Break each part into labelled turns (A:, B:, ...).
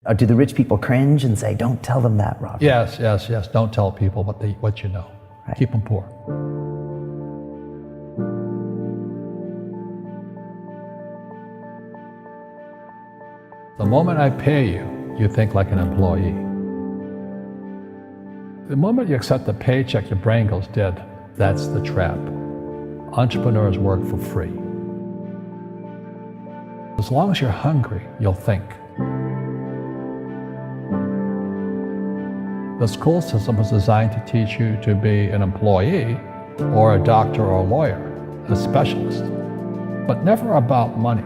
A: Or do the rich people cringe and say, don't tell them that, Robert?
B: Yes. Don't tell people what you know.
A: Right.
B: Keep them poor. The moment I pay you, you think like an employee. The moment you accept the paycheck, your brain goes dead. That's the trap. Entrepreneurs work for free. As long as you're hungry, you'll think. The school system was designed to teach you to be an employee or a doctor or a lawyer, a specialist, but never about money.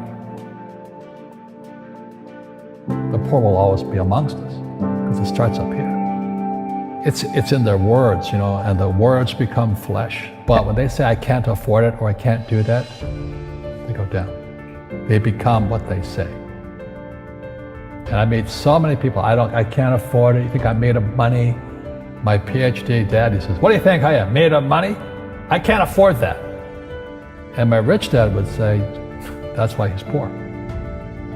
B: The poor will always be amongst us because it starts up here. It's in their words, and the words become flesh. But when they say, I can't afford it or I can't do that, they go down. They become what they say. And I meet so many people, I can't afford it. You think I'm made of money? My PhD dad, he says, what do you think I am, made of money? I can't afford that. And my rich dad would say, that's why he's poor.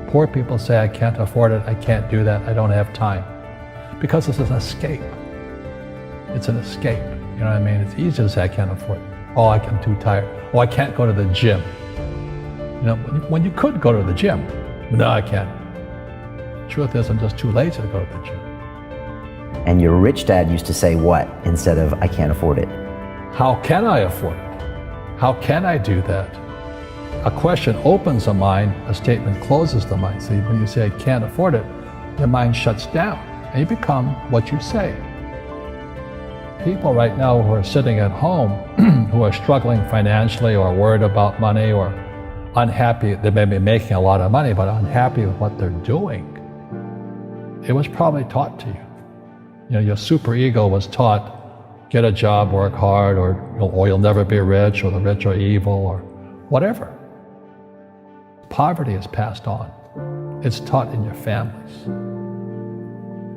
B: Poor people say, I can't afford it, I can't do that, I don't have time. Because it's an escape. It's an escape, you know what I mean? It's easy to say, I can't afford it. Oh, I'm too tired. Oh, I can't go to the gym. When you could go to the gym. No, I can't. Truth is, I'm just too lazy to go to the gym.
A: And your rich dad used to say what instead of, I can't afford it?
B: How can I afford it? How can I do that? A question opens the mind, a statement closes the mind. See, when you say, I can't afford it, your mind shuts down and you become what you say. People right now who are sitting at home, who are struggling financially or worried about money or unhappy, they may be making a lot of money, but unhappy with what they're doing. It was probably taught to you. Your superego was taught, get a job, work hard, or you'll never be rich, or the rich are evil, or whatever. Poverty is passed on. It's taught in your families.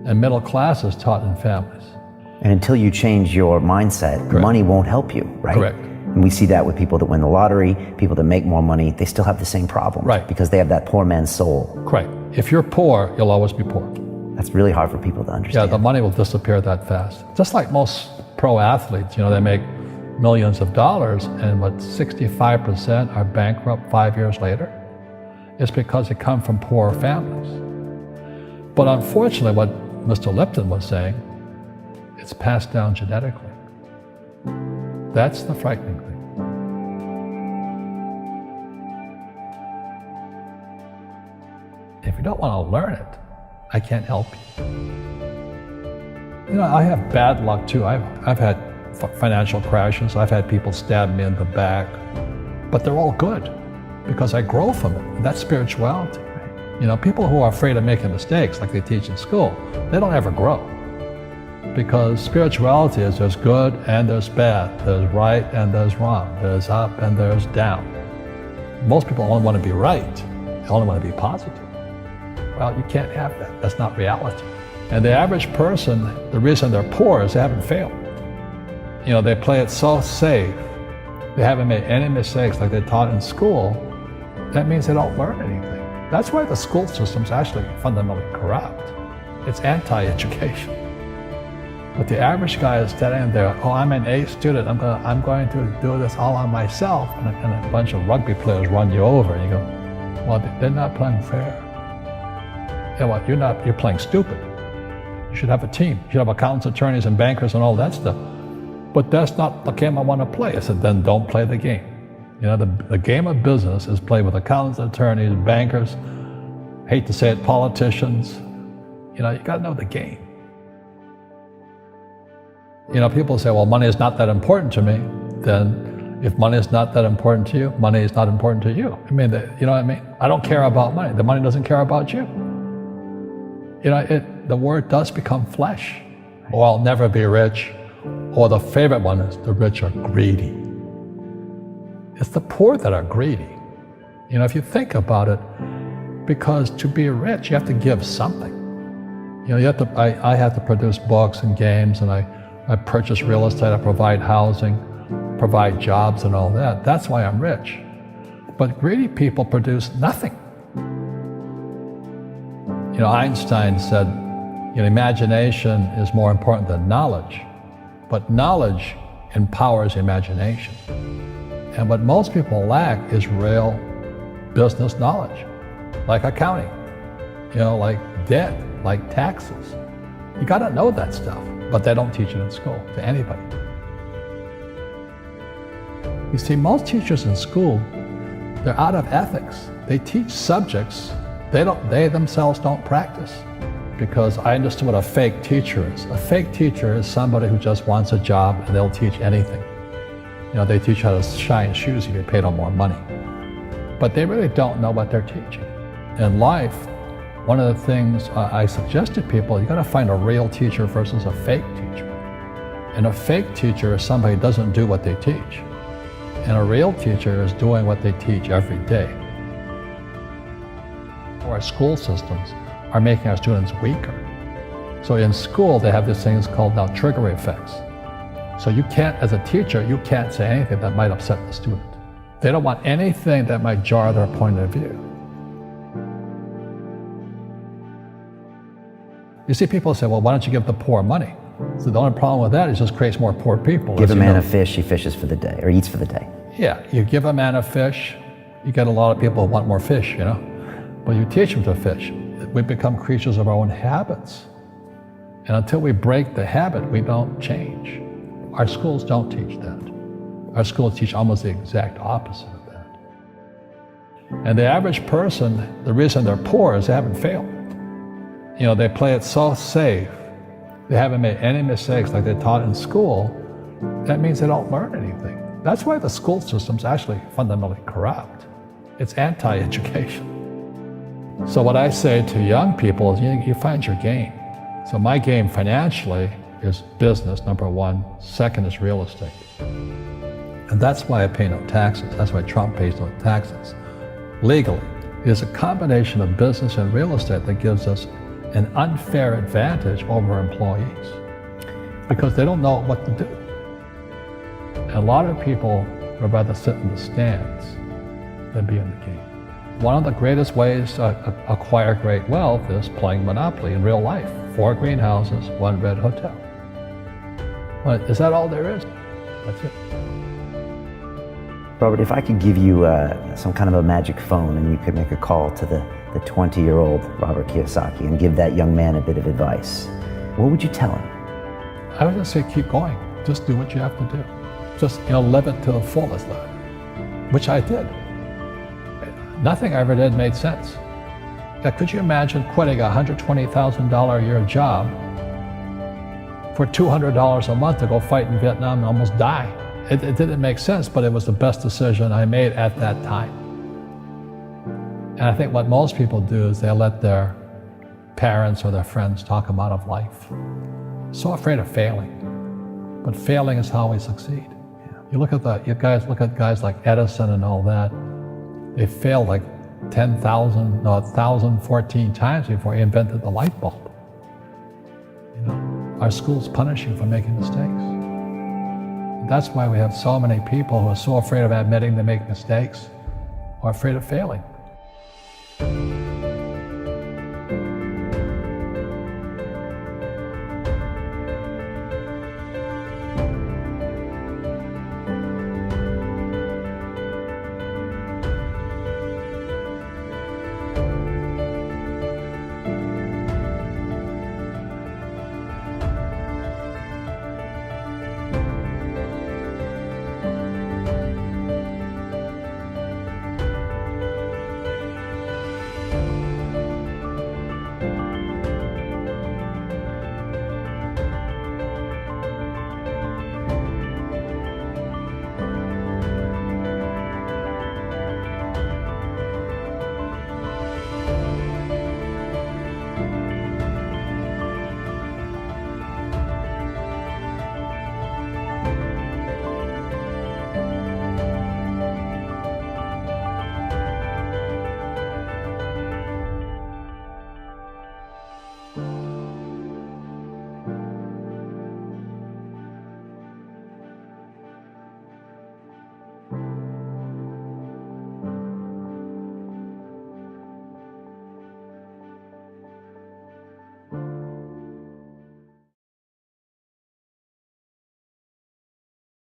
B: And middle class is taught in families.
A: And until you change your mindset,
B: Correct.
A: Money won't help you, right?
B: Correct.
A: And we see that with people that win the lottery, people that make more money, they still have the same problems.
B: Right.
A: Because they have that poor man's soul.
B: Correct. If you're poor, you'll always be poor.
A: That's really hard for people to understand.
B: Yeah, the money will disappear that fast. Just like most pro athletes, they make millions of dollars, and 65% are bankrupt 5 years later. It's because they come from poor families. But unfortunately, what Mr. Lipton was saying, it's passed down genetically. That's the frightening thing. If you don't want to learn it, I can't help you. I have bad luck too. I've had financial crashes. I've had people stab me in the back, but they're all good because I grow from it. And that's spirituality. People who are afraid of making mistakes, like they teach in school, they don't ever grow. Because spirituality is there's good and there's bad, there's right and there's wrong, there's up and there's down. Most people only want to be right, they only want to be positive. Well, you can't have that, that's not reality. And the average person, the reason they're poor is they haven't failed. They play it so safe, they haven't made any mistakes like they taught in school. That means they don't learn anything. That's why the school system's actually fundamentally corrupt. It's anti-education. But the average guy is standing there, oh, I'm an A student, I'm going to do this all on myself, and a bunch of rugby players run you over, and you go, well, they're not playing fair. Yeah, well, you're playing stupid. You should have a team. You should have accountants, attorneys, and bankers, and all that stuff. But that's not the game I want to play. I said, then don't play the game. The game of business is played with accountants, attorneys, bankers, hate to say it, politicians. You got to know the game. People say, well, money is not that important to me. Then if money is not that important to you, money is not important to you. You know what I mean? I don't care about money. The money doesn't care about you. The word does become flesh. Or I'll never be rich. Or the favorite one is the rich are greedy. It's the poor that are greedy. If you think about it, because to be rich, you have to give something. I have to produce books and games, and I purchase real estate, I provide housing, provide jobs and all that. That's why I'm rich. But greedy people produce nothing. Einstein said, imagination is more important than knowledge, but knowledge empowers imagination. And what most people lack is real business knowledge, like accounting, like debt, like taxes. You got to know that stuff, but they don't teach it in school to anybody. You see, most teachers in school, they're out of ethics. They teach subjects they themselves don't practice. Because I understood what a fake teacher is. A fake teacher is somebody who just wants a job and they'll teach anything. They teach how to shine shoes if you pay them more money. But they really don't know what they're teaching. In life, one of the things I suggest to people, you gotta find a real teacher versus a fake teacher. And a fake teacher is somebody who doesn't do what they teach. And a real teacher is doing what they teach every day. Our school systems are making our students weaker. So in school, they have these things called now trigger effects. So you can't, as a teacher, you can't say anything that might upset the student. They don't want anything that might jar their point of view. You see people say, well, why don't you give the poor money? So the only problem with that is it just creates more poor people.
A: Give a man a fish, he fishes for the day, or eats for the day.
B: Yeah, you give a man a fish, you get a lot of people who want more fish, But you teach them to fish. We become creatures of our own habits. And until we break the habit, we don't change. Our schools don't teach that. Our schools teach almost the exact opposite of that. And the average person, the reason they're poor is they haven't failed. They play it so safe. They haven't made any mistakes like they taught in school. That means they don't learn anything. That's why the school system's actually fundamentally corrupt. It's anti-education. So what I say to young people is you find your game. So my game financially is business, number one. Second is real estate. And that's why I pay no taxes. That's why Trump pays no taxes. Legally, it is a combination of business and real estate that gives us an unfair advantage over employees because they don't know what to do. And a lot of people would rather sit in the stands than be in the game. One of the greatest ways to acquire great wealth is playing Monopoly in real life. 4 greenhouses, 1 red hotel. But is that all there is? That's it.
A: Robert, if I could give you some kind of a magic phone and you could make a call to the 20-year-old Robert Kiyosaki and give that young man a bit of advice, what would you tell him?
B: I would just say keep going. Just do what you have to do. Just live it to the fullest, which I did. Nothing I ever did made sense. Could you imagine quitting a $120,000 a year job for $200 a month to go fight in Vietnam and almost die? It didn't make sense, but it was the best decision I made at that time. And I think what most people do is they let their parents or their friends talk them out of life. So afraid of failing. But failing is how we succeed. You look at guys like Edison and all that. They failed like 1,014 times before he invented the light bulb. Our schools punish you for making mistakes. And that's why we have so many people who are so afraid of admitting they make mistakes or afraid of failing.